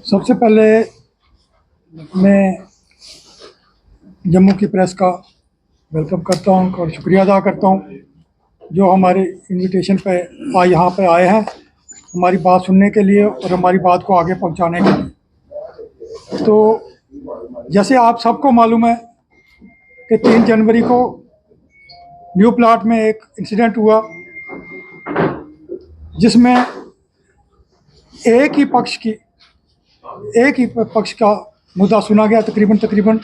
सबसे पहले मैं जम्मू की प्रेस का वेलकम करता हूं और शुक्रिया अदा करता हूं जो हमारे इनविटेशन पे यहाँ पे आए हैं हमारी बात सुनने के लिए और हमारी बात को आगे पहुंचाने के लिए। तो जैसे आप सबको मालूम है कि 3 जनवरी को न्यू प्लाट में एक इंसिडेंट हुआ जिसमें एक ही पक्ष का मुद्दा सुना गया तकरीबन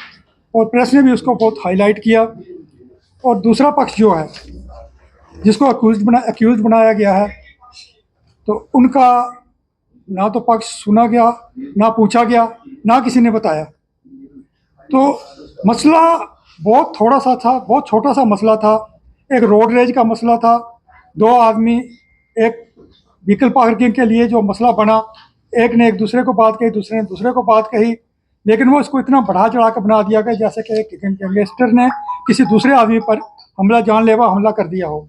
और प्रेस ने भी उसको बहुत हाईलाइट किया। और दूसरा पक्ष जो है जिसको अक्यूज बनाया गया है तो उनका ना तो पक्ष सुना गया, ना पूछा गया, ना किसी ने बताया। तो मसला बहुत थोड़ा सा था, बहुत छोटा सा मसला था। एक रोड रेज का मसला था। 2 आदमी एक व्हीकल पार्किंग के लिए जो मसला बना, एक ने एक दूसरे को बात कही, दूसरे ने दूसरे को बात कही, लेकिन वो इसको इतना बढ़ा चढ़ा कर बना दिया गया जैसे कि एक गैंगस्टर ने किसी दूसरे आदमी पर जानलेवा हमला कर दिया हो।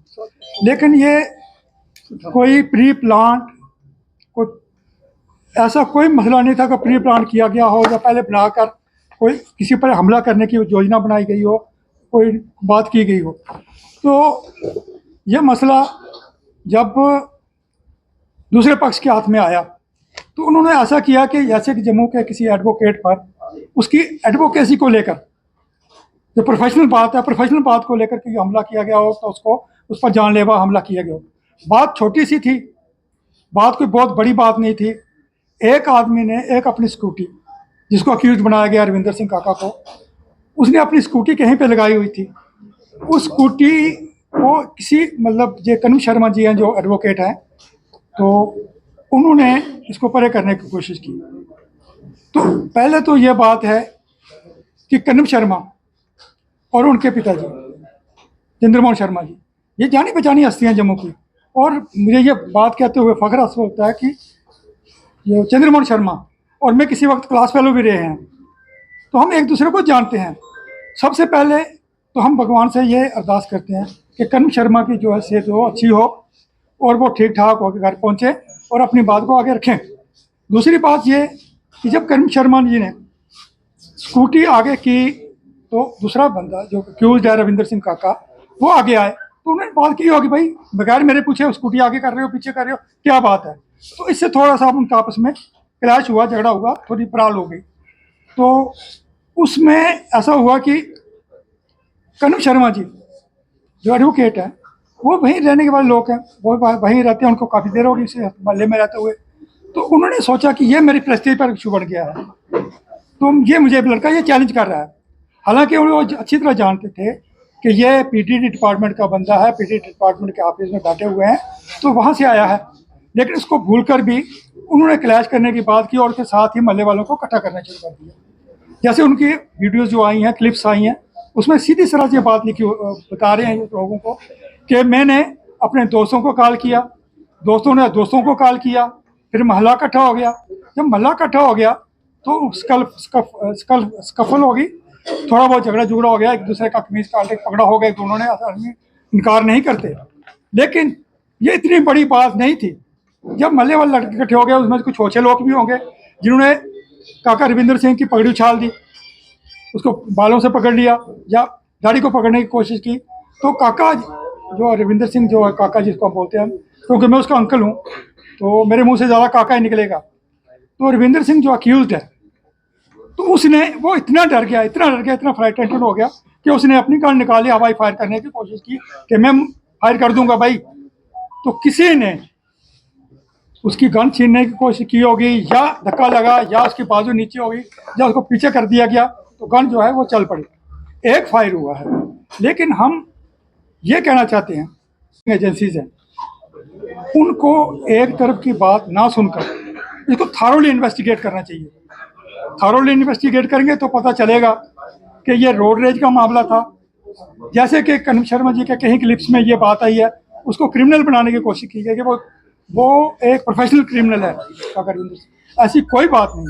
लेकिन ये कोई प्री प्लान, ऐसा कोई मसला नहीं था कि प्री प्लान किया गया हो या पहले बनाकर कोई किसी पर हमला करने की योजना बनाई गई हो, कोई बात की गई हो। तो ये मसला जब दूसरे पक्ष के हाथ में आया तो उन्होंने ऐसा किया कि जैसे कि जम्मू के किसी एडवोकेट पर उसकी एडवोकेसी को लेकर जो प्रोफेशनल बात को लेकर के हमला किया गया हो तो उसको उस पर जानलेवा हमला किया गया हो। बात छोटी सी थी, बात कोई बहुत बड़ी बात नहीं थी। एक आदमी ने एक अपनी स्कूटी, जिसको अक्यूज बनाया गया रविंदर सिंह काका को, उसने अपनी स्कूटी कहीं पे लगाई हुई थी। उस स्कूटी को किसी ये कनू शर्मा जी हैं जो एडवोकेट हैं, तो उन्होंने इसको परे करने की कोशिश की। तो पहले तो ये बात है कि कनू शर्मा और उनके पिताजी चंद्रमोहन शर्मा जी ये जानी पहचानी हस्तियां जम्मू की, और मुझे ये बात कहते हुए फख्र हासिल होता है कि ये चंद्रमोहन शर्मा और मैं किसी वक्त क्लास फेलो भी रहे हैं, तो हम एक दूसरे को जानते हैं। सबसे पहले तो हम भगवान से ये अरदास करते हैं कि कनू शर्मा की जो है सेहत हो अच्छी हो और वो ठीक ठाक होकर घर पहुँचे और अपनी बात को आगे रखें। दूसरी बात ये कि जब कनू शर्मा जी ने स्कूटी आगे की तो दूसरा बंदा जो अक्यूज्ड है रविंदर सिंह काका, वो आगे आए तो उन्होंने बात की होगी, भाई बगैर मेरे पूछे स्कूटी आगे कर रहे हो, पीछे कर रहे हो, क्या बात है। तो इससे थोड़ा सा उनका आपस में क्लैश हुआ, झगड़ा हुआ, थोड़ी पराल हो गई। तो उसमें ऐसा हुआ कि कनू शर्मा जी जो एडवोकेट है वो वहीं रहने के वाले लोग हैं, वो वहीं रहते हैं, उनको काफ़ी देर होगी इस मोहल्ले में रहते हुए। तो उन्होंने सोचा कि ये मेरी प्रेस्टीज पर इशू बढ़ गया है, तो ये मुझे लड़का ये चैलेंज कर रहा है। हालांकि वो अच्छी तरह जानते थे कि ये पीटीडी डिपार्टमेंट का बंदा है, पीटीडी डिपार्टमेंट के ऑफिस में बैठे हुए हैं, तो वहाँ से आया है। लेकिन इसको भूल कर भी उन्होंने क्लैश करने की बात की और उसके साथ ही मोहल्ले वालों को इकट्ठा करना शुरू कर दिया। जैसे उनकी वीडियोज़ जो आई हैं, क्लिप्स आई हैं, उसमें सीधी तरह से बात लिखी बता रहे हैं लोगों को कि मैंने अपने दोस्तों को कॉल किया, दोस्तों ने दोस्तों को कॉल किया, फिर मोहल्ला इकट्ठा हो गया। जब मोहल्ला इकट्ठा हो गया तो स्कफल हो गई, थोड़ा बहुत झगड़ा झुगड़ा हो गया, एक दूसरे का कमीज काट के पकड़ा हो गया दोनों ने, आदमी इनकार नहीं करते। लेकिन ये इतनी बड़ी बात नहीं थी। जब मोहल्ले वाले लड़के इकट्ठे हो गए, उसमें कुछ ओछे लोग भी होंगे जिन्होंने काका रविंदर सिंह की पगड़ी उछाल दी, उसको बालों से पकड़ लिया या दाढ़ी को पकड़ने की कोशिश की। तो काका जो रविंदर सिंह जो है, काका जिसको हम बोलते हैं, क्योंकि मैं उसका अंकल हूँ तो मेरे मुंह से ज़्यादा काका ही निकलेगा। तो रविंदर सिंह जो अक्यूज्ड है, तो उसने वो इतना डर गया, इतना फ्राइटेंड हो गया कि उसने अपनी गन निकाली, हवाई फायर करने की कोशिश की कि मैं फायर कर दूंगा भाई। तो किसी ने उसकी गन छीनने की कोशिश की होगी, या धक्का लगा, या उसकी बाजू नीचे होगी, या उसको पीछे कर दिया गया, तो गन जो है वो चल पड़ी। एक फायर हुआ है। लेकिन हम ये कहना चाहते हैं, एजेंसीज हैं, उनको एक तरफ की बात ना सुनकर इसको थारोली इन्वेस्टिगेट करना चाहिए। थारोली इन्वेस्टिगेट करेंगे तो पता चलेगा कि ये रोड रेज का मामला था। जैसे कि कनू शर्मा जी के कहीं क्लिप्स में ये बात आई है, उसको क्रिमिनल बनाने की कोशिश की गई कि वो एक प्रोफेशनल क्रिमिनल है काका रविंदर सिंह। ऐसी कोई बात नहीं।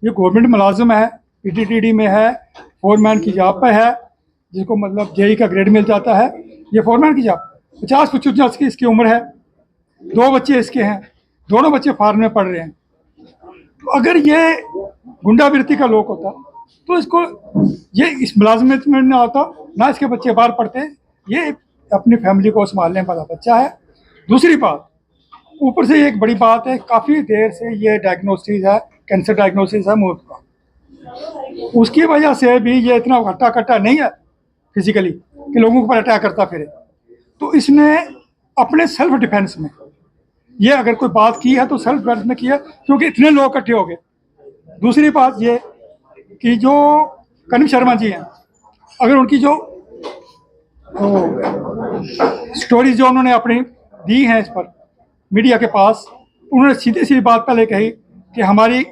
ये गवर्नमेंट मुलाजिम है, पीटीटीडी में है, फोरमैन की जॉब पे है, जिसको जेई का ग्रेड मिल जाता है। ये फोरमैन की जॉब 50-55 की इसकी उम्र है, 2 बच्चे इसके हैं, दोनों बच्चे फॉरेन में पढ़ रहे हैं। तो अगर ये गुंडागिरी का लोग होता तो इसको ये इस मुलाजमत में ना होता, ना इसके बच्चे बाहर पढ़ते। ये अपनी फैमिली को संभालने वाला बच्चा है। दूसरी बात, ऊपर से एक बड़ी बात है, काफ़ी देर से ये डायग्नोसिस है, कैंसर डायग्नोसिस है मौत का। उसकी वजह से भी ये इतना हट्टा कट्टा नहीं है फिजिकली कि लोगों के ऊपर अटैक करता फिरे। तो इसने अपने सेल्फ डिफेंस में ये अगर कोई बात की है तो सेल्फ डिफेंस में किया, क्योंकि इतने लोग इकट्ठे हो गए। दूसरी बात ये कि जो कनिम शर्मा जी हैं, अगर उनकी जो स्टोरीज जो उन्होंने अपनी दी हैं इस पर मीडिया के पास, उन्होंने सीधी सीधी बात पहले कही कि हमारी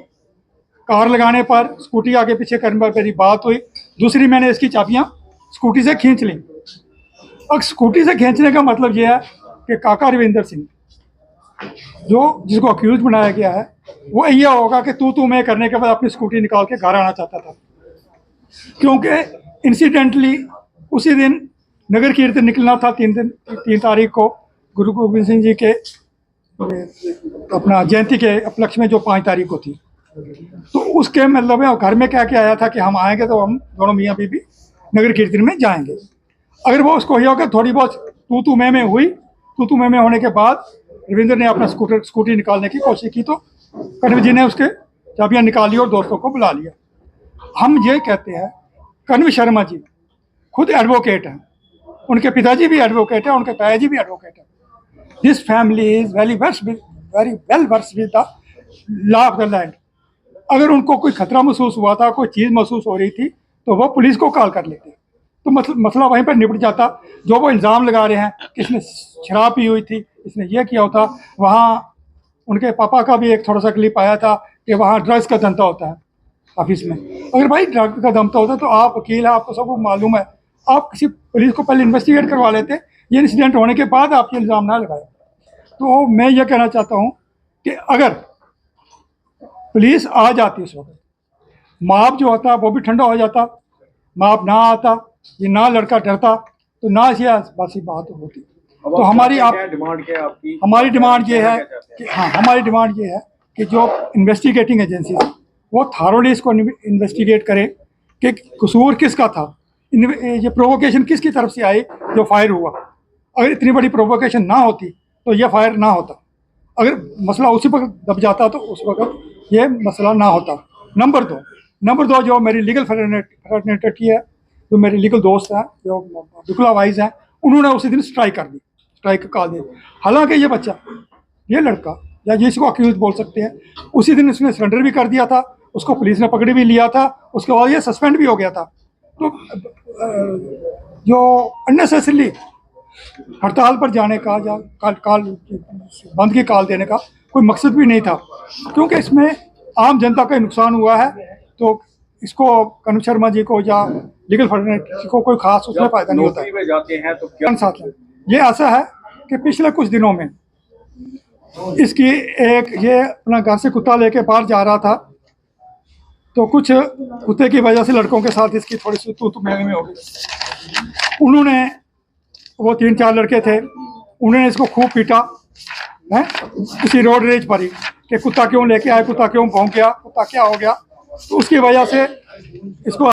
कार लगाने पर स्कूटी आगे पीछे करने पर मेरी बात हुई। दूसरी, मैंने इसकी चाबियां स्कूटी से खींच ली। अब स्कूटी से खींचने का मतलब यह है कि काका रविंदर सिंह जो जिसको अक्यूज बनाया गया है वो यह होगा कि तू मैं करने के बाद अपनी स्कूटी निकाल के घर आना चाहता था, क्योंकि इंसिडेंटली उसी दिन नगर कीर्तन निकलना था 3 तारीख को गुरु गोविंद सिंह जी के अपना जयंती के उपलक्ष्य में, जो 5 तारीख को थी। तो उसके मतलब है घर में क्या क्या आया था कि हम आएंगे तो हम दोनों मियाँ बीबी नगर कीर्तन में जाएंगे। अगर वो उसको होगा थोड़ी बहुत तू मैं हुई, तू मैं होने के बाद रविंद्र ने अपना स्कूटी निकालने की कोशिश की तो कनिम जी ने उसके चाबियाँ निकाल ली और दोस्तों को बुला लिया। हम ये कहते हैं, कनिम शर्मा जी खुद एडवोकेट हैं, उनके पिताजी भी एडवोकेट हैं, उनके ताया जी भी एडवोकेट हैं। This family is very well versed with the law of the land. अगर उनको कोई खतरा महसूस हुआ था, कोई चीज़ महसूस हो रही थी, तो वो पुलिस को कॉल कर लेते, तो मसला वहीं पर निपट जाता। जो वो इल्ज़ाम लगा रहे हैं कि इसने शराब पी हुई थी, इसने ये किया होता, वहाँ उनके पापा का भी एक थोड़ा सा क्लिप आया था कि वहाँ ड्रग्स का धंधा होता है ऑफिस में। अगर भाई ड्रग्स का धंधा होता तो आप वकील है, आपको सब मालूम है, आप किसी पुलिस को पहले इन्वेस्टिगेट करवा लेते। ये इंसिडेंट होने के बाद आप ये इल्ज़ाम ना लगाए। तो मैं ये कहना चाहता हूँ कि अगर पुलिस आ जाती उस वक्त, माप जो होता वो भी ठंडा हो जाता, माप ना आता, ये ना लड़का डरता, तो ना ये बस बात होती। तो हमारी डिमांड क्या है आपकी? हमारी डिमांड ये है कि हाँ, हमारी डिमांड ये है कि जो इन्वेस्टिगेटिंग एजेंसी वो थारोली इसको इन्वेस्टिगेट करें कि कसूर किसका था, ये प्रोवोकेशन किसकी तरफ से आई जो फायर हुआ। अगर इतनी बड़ी प्रोवोकेशन ना होती तो ये फायर ना होता। अगर मसला उसी पर दब जाता तो उस वक्त ये मसला ना होता। नंबर दो जो मेरी लीगल फ्रेटर्निटी है, जो मेरे लीगल दोस्त हैं, जो बिकुला वाइज हैं, उन्होंने उसी दिन स्ट्राइक कर दी, स्ट्राइक कॉल दी। हालांकि ये बच्चा, ये लड़का या जिसको अक्यूज बोल सकते हैं, उसी दिन उसने सरेंडर भी कर दिया था, उसको पुलिस ने पकड़ भी लिया था, उसके बाद ये सस्पेंड भी हो गया था। तो जो अननेसेसरली हड़ताल पर जाने का या काल बंद की कॉल देने का कोई मकसद भी नहीं था, क्योंकि इसमें आम जनता का नुकसान हुआ है। तो इसको कनिम शर्मा जी को या लीगल फ्रेटर्निटी को कोई खास उसमें फायदा नहीं होता। में जाते हैं तो क्या साथ है, ये ऐसा है कि पिछले कुछ दिनों में इसकी ये अपना घर से कुत्ता लेके बाहर जा रहा था, तो कुछ कुत्ते की वजह से लड़कों के साथ इसकी थोड़ी सी तू मैं में हो गई। उन्होंने, वो 3-4 लड़के थे, उन्होंने इसको खूब पीटा है किसी रोड रेज पर ही कि कुत्ता क्यों लेके आए, कुत्ता क्यों भौंक गया, कुत्ता क्या हो गया। तो उसकी वजह से इसको